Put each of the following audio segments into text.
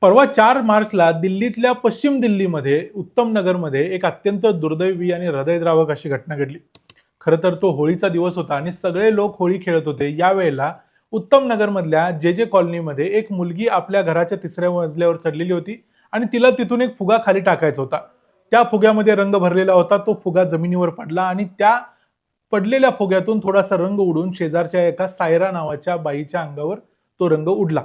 परवा 4 मार्चला दिल्लीतल्या पश्चिम दिल्लीमध्ये उत्तम नगरमध्ये एक अत्यंत दुर्दैवी आणि हृदयद्रावक अशी घटना घडली. खरं तर तो होळीचा दिवस होता आणि सगळे लोक होळी खेळत होते. यावेळेला उत्तम नगरमधल्या जे जे कॉलनीमध्ये एक मुलगी आपल्या घराच्या तिसऱ्या मजल्यावर चढलेली होती आणि तिला तिथून एक फुगा खाली टाकायचा होता. त्या फुग्यामध्ये रंग भरलेला होता. तो फुगा जमिनीवर पडला आणि त्या पडलेल्या फुग्यातून थोडासा रंग उडून शेजारच्या एका सायरा नावाच्या बाईच्या अंगावर तो रंग उडला.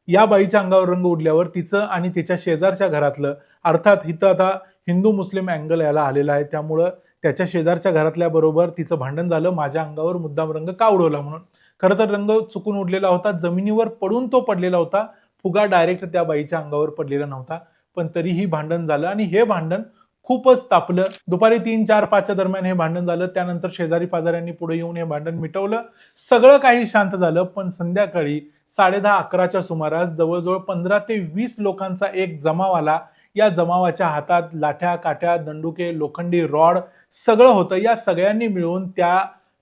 या बाईच्या अंगावर रंग उडल्यावर तिचं आणि तिच्या शेजारच्या घरातलं, अर्थात इथं आता हिंदू मुस्लिम अँगल याला आलेला आहे, त्यामुळं त्याच्या शेजारच्या घरातल्या बरोबर तिचं भांडण झालं, माझ्या अंगावर मुद्दाम रंग का उडवला म्हणून. खरं तर रंग चुकून उडलेला होता, जमिनीवर पडून तो पडलेला होता, फुगा डायरेक्ट त्या बाईच्या अंगावर पडलेला नव्हता. पण तरीही भांडण झालं आणि हे भांडण खूपच तापलं. दुपारी 3, 4, 5च्या दरम्यान हे भांडण झालं. त्यानंतर शेजारी पाजाऱ्यांनी पुढे येऊन हे भांडण मिटवलं. सगळं काही शांत झालं. पण संध्याकाळी 10:30-11च्या सुमारास जवळजवळ 15 ते 20 लोकांचा एक जमाव आला. या जमावाच्या हातात लाठ्या, काठ्या, दंडुके, लोखंडी रॉड सगळं होतं. या सगळ्यांनी मिळून त्या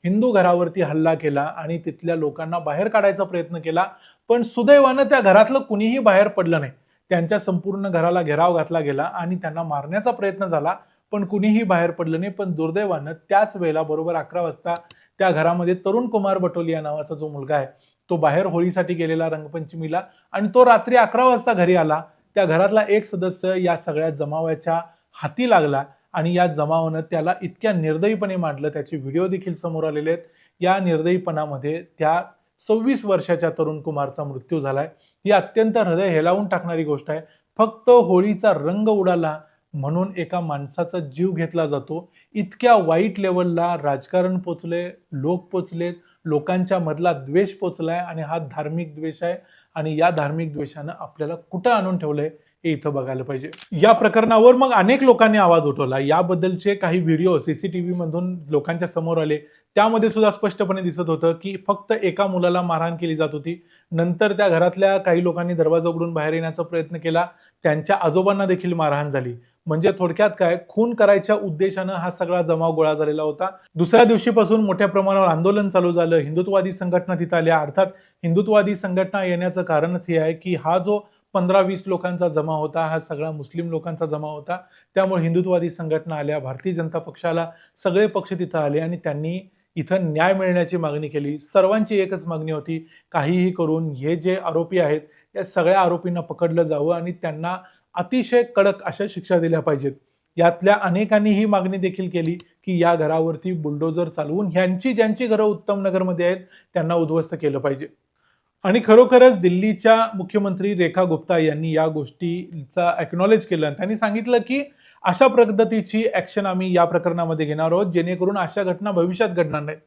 हिंदू घरावरती हल्ला केला आणि तिथल्या लोकांना बाहेर काढायचा प्रयत्न केला. पण सुदैवानं त्या घरातलं कुणीही बाहेर पडलं नाही. त्यांच्या संपूर्ण घराला घेराव घातला गेला आणि त्यांना मारण्याचा प्रयत्न झाला, पण कुणीही बाहेर पडलं नाही. पण दुर्दैवानं त्याच वेळेला बरोबर 11 वाजता त्या घरामध्ये तरुण कुमार बटोलिया नावाचा जो मुलगा आहे, तो बाहेर होळीसाठी गेलेला रंगपंचमीला आणि तो रात्री 11 वाजता घरी आला. त्या घरातला एक सदस्य या सगळ्या जमावाच्या हाती लागला आणि या जमावानं त्याला इतक्या निर्दयीपणे मारलं. त्याचे व्हिडिओ देखील समोर आलेले आहेत. या निर्दयीपणामध्ये त्या 26 वर्षाच्या तरुण कुमारचा मृत्यू झालाय. ही अत्यंत हृदय हेलावून टाकणारी गोष्ट आहे. फक्त होळीचा रंग उडाला म्हणून एका माणसाचा जीव घेतला जातो. इतक्या वाईट लेवलला राजकारण पोचले, लोक पोचलेत, लोकांच्या मधला द्वेष पोचलाय आणि हा धार्मिक द्वेष आहे आणि या धार्मिक द्वेषानं आपल्याला कुठं आणून ठेवलंय हे इथं बघायला पाहिजे. या प्रकरणावर मग अनेक लोकांनी आवाज उठवला. याबद्दलचे काही व्हिडिओ सीसीटीव्ही मधून लोकांच्या समोर आले. त्यामध्ये सुद्धा स्पष्टपणे दिसत होतं की फक्त एका मुलाला मारहाण केली जात होती. नंतर त्या घरातल्या काही लोकांनी दरवाजा उघडून बाहेर येण्याचा प्रयत्न केला. त्यांच्या आजोबांना देखील मारहाण झाली. म्हणजे थोडक्यात काय, खून करायच्या उद्देशानं हा सगळा जमाव गोळा झालेला होता. दुसऱ्या दिवशीपासून मोठ्या प्रमाणावर आंदोलन चालू झालं. हिंदुत्ववादी संघटना तिथं आल्या. अर्थात हिंदुत्ववादी संघटना येण्याचं कारणच हे आहे की हा जो 15-20 लोकांचा जमाव होता, हा सगळा मुस्लिम लोकांचा जमाव होता. त्यामुळे हिंदुत्ववादी संघटना आल्या, भारतीय जनता पक्षाला सगळे पक्ष तिथं आले आणि त्यांनी इथं न्याय मिळण्याची मागणी केली. सर्वांची एकच मागणी होती, काहीही करून हे जे आरोपी आहेत या सगळ्या आरोपींना पकडलं जावं आणि त्यांना अतिशय कडक अशा शिक्षा दिल्या पाहिजेत. यातल्या अनेकांनी ही मागणी देखील केली की या घरावरती बुलडोजर चालवून ह्यांची ज्यांची घरं उत्तम नगरमध्ये आहेत त्यांना उद्ध्वस्त केलं पाहिजे. आणि खरोखरच दिल्लीच्या मुख्यमंत्री रेखा गुप्ता यांनी या गोष्टीचा अॅक्नॉलेज केलं आणि त्यांनी सांगितलं की अशा पद्धतीची ऍक्शन आम्ही या प्रकरणामध्ये घेणार आहोत जेणेकरून अशा घटना भविष्यात घडणार नाहीत.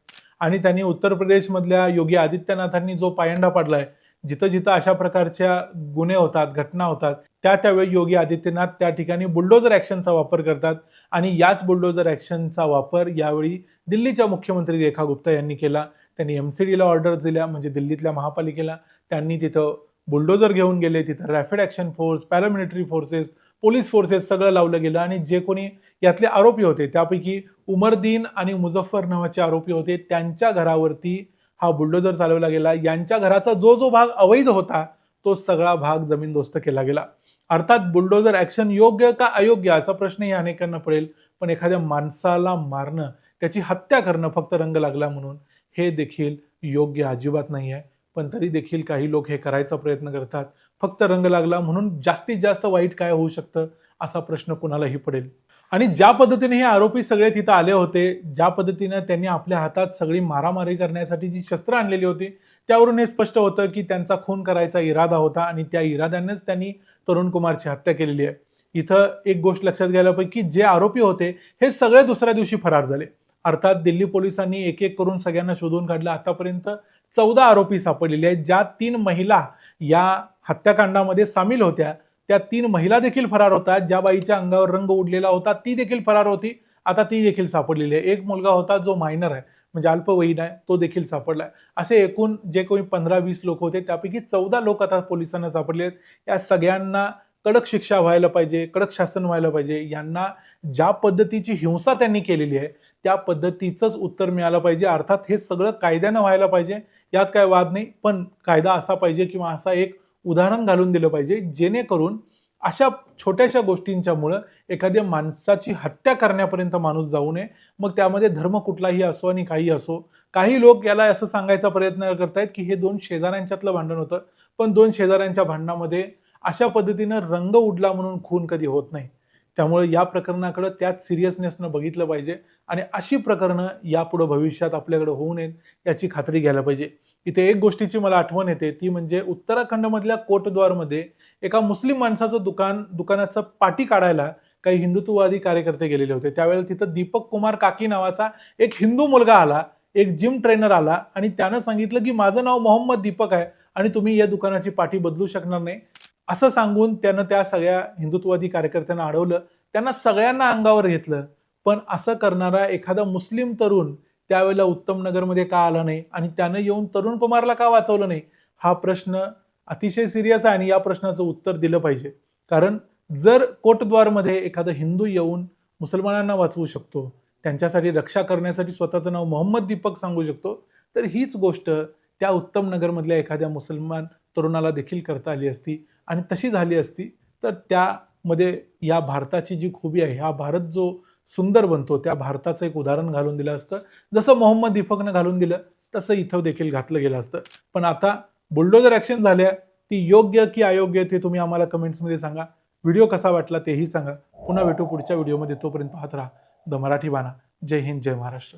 आणि त्यांनी उत्तर प्रदेश मधल्या योगी आदित्यनाथांनी जो पायंडा पाडलाय, जिथं जिथं अशा प्रकारच्या गुन्हे होतात, घटना होतात, त्यावेळी योगी आदित्यनाथ त्या ठिकाणी बुलडोजर ऍक्शनचा वापर करतात आणि याच बुलडोजर ऍक्शनचा वापर यावेळी दिल्लीच्या मुख्यमंत्री रेखा गुप्ता यांनी केला. त्यांनी एमसीडीला ऑर्डर दिल्या, म्हणजे दिल्लीतल्या महापालिकेला. त्यांनी तिथं बुलडोजर घेऊन गेले. तिथं rapid action force, paramilitary forces, police forces सगळं लावलं गेलं आणि जे कोणी यातले आरोपी होते त्यापैकी उमरदीन आणि मुझफ्फर नावाचे आरोपी होते, त्यांच्या घरावरती हा बुलडोजर चालवला गेला. यांच्या घराचा जो जो भाग अवैध होता तो सगळा भाग जमीनदोस्त केला गेला. अर्थात बुलडोजर ऍक्शन योग्य का अयोग्य असा प्रश्नही अनेकांना पडेल, पण एखाद्या माणसाला मारणं, त्याची हत्या करणं फक्त रंग लागला म्हणून हे देखील योग्य अजिबात नाही आहे. पण तरी देखील काही लोक हे करायचा प्रयत्न करतात. फक्त रंग लागला म्हणून जास्तीत जास्त वाईट काय होऊ शकतं असा प्रश्न कुणालाही पडेल. आणि ज्या पद्धतीने हे आरोपी सगळे तिथं आले होते, ज्या पद्धतीने त्यांनी आपल्या हातात सगळी मारामारी करण्यासाठी जी शस्त्र आणलेली होती, त्यावरून हे स्पष्ट होतं की त्यांचा खून करायचा इरादा होता आणि त्या इराद्यानेच त्यांनी तरुण कुमारची हत्या केलेली आहे. इथं एक गोष्ट लक्षात घ्यायला पाहिजे की जे आरोपी होते हे सगळे दुसऱ्या दिवशी फरार झाले. अर्थात दिल्ली पोलिसांनी एक एक करून सगळ्यांना शोधून काढलं. आतापर्यंत 14 आरोपी सापडलेले आहेत. ज्या 3 महिला या हत्याकांडामध्ये सामील होत्या त्या 3 महिला देखील फरार होतात. ज्या बाईच्या अंगावर रंग उडलेला होता ती देखील फरार होती. आता ती देखील सापडलेली आहे. एक मुलगा होता जो मायनर आहे, म्हणजे अल्पवयीन आहे, तो देखील सापडलाय. असे एकूण जे कोणी 15-20 लोक होते त्यापैकी 14 लोक आता पोलिसांना सापडले आहेत. या सगळ्यांना कडक शिक्षा व्हायला पाहिजे, कडक शासन व्हायला पाहिजे. यांना ज्या पद्धतीची हिंसा त्यांनी केलेली आहे त्या पद्धतीचंच उत्तर मिळालं पाहिजे. अर्थात हे सगळं कायद्यानं व्हायला पाहिजे, यात काय वाद नाही. पण कायदा असा पाहिजे किंवा असा एक उदाहरण घालून दिलं पाहिजे, जेणेकरून अशा छोट्याशा गोष्टींच्यामुळं एखाद्या माणसाची हत्या करण्यापर्यंत माणूस जाऊ नये. मग त्यामध्ये धर्म कुठलाही असो आणि काही असो. काही लोक याला असं सांगायचा प्रयत्न करतायत की हे दोन शेजाऱ्यांच्यातलं भांडण होतं, पण दोन शेजाऱ्यांच्या भांडणामध्ये अशा पद्धतीनं रंग उडला म्हणून खून कधी होत नाही. त्यामुळे या प्रकरणाकडे त्याच सिरियसनेसनं बघितलं पाहिजे आणि अशी प्रकरणं यापुढे भविष्यात आपल्याकडे होऊ नयेत याची खात्री घ्यायला पाहिजे. इथे एक गोष्टीची मला आठवण येते, ती म्हणजे उत्तराखंडमधल्या कोटद्वारमध्ये एका मुस्लिम माणसाचं दुकानाचं पाटी काढायला काही हिंदुत्ववादी कार्यकर्ते गेलेले होते. त्यावेळेला तिथं दीपक कुमार काकी नावाचा एक हिंदू मुलगा आला, एक जिम ट्रेनर आला आणि त्यानं सांगितलं की माझं नाव मोहम्मद दीपक आहे आणि तुम्ही या दुकानाची पाटी बदलू शकणार नाही. असं सांगून त्यानं त्या सगळ्या हिंदुत्ववादी कार्यकर्त्यांना अडवलं, त्यांना सगळ्यांना अंगावर घेतलं. पण असं करणारा एखादा मुस्लिम तरुण त्यावेळेला उत्तम नगरमध्ये का आला नाही आणि त्यानं येऊन तरुण कुमारला का वाचवलं नाही, हा प्रश्न अतिशय सिरियस आहे आणि या प्रश्नाचं उत्तर दिलं पाहिजे. कारण जर कोटद्वारमध्ये एखादा हिंदू येऊन मुसलमानांना वाचवू शकतो, त्यांच्यासाठी रक्षा करण्यासाठी स्वतःचं नाव मोहम्मद दीपक सांगू शकतो, तर हीच गोष्ट त्या उत्तम नगरमधल्या एखाद्या मुसलमान तरुणाला देखील करता आली असती आणि तशी झाली असती तर त्यामध्ये या भारताची जी खूबी आहे, हा भारत जो सुंदर बनतो त्या भारताचं एक उदाहरण घालून दिलं असतं. जसं मोहम्मद दीपकनं घालून दिलं तसं इथं देखील घातलं गेलं असतं. पण आता बुलडोजर ॲक्शन झाल्या, ती योग्य की अयोग्य ते तुम्ही आम्हाला कमेंट्समध्ये सांगा. व्हिडिओ कसा वाटला तेही सांगा. पुन्हा भेटू पुढच्या व्हिडिओमध्ये. तोपर्यंत पाहत राहा द मराठी बाणा. जय हिंद, जय महाराष्ट्र.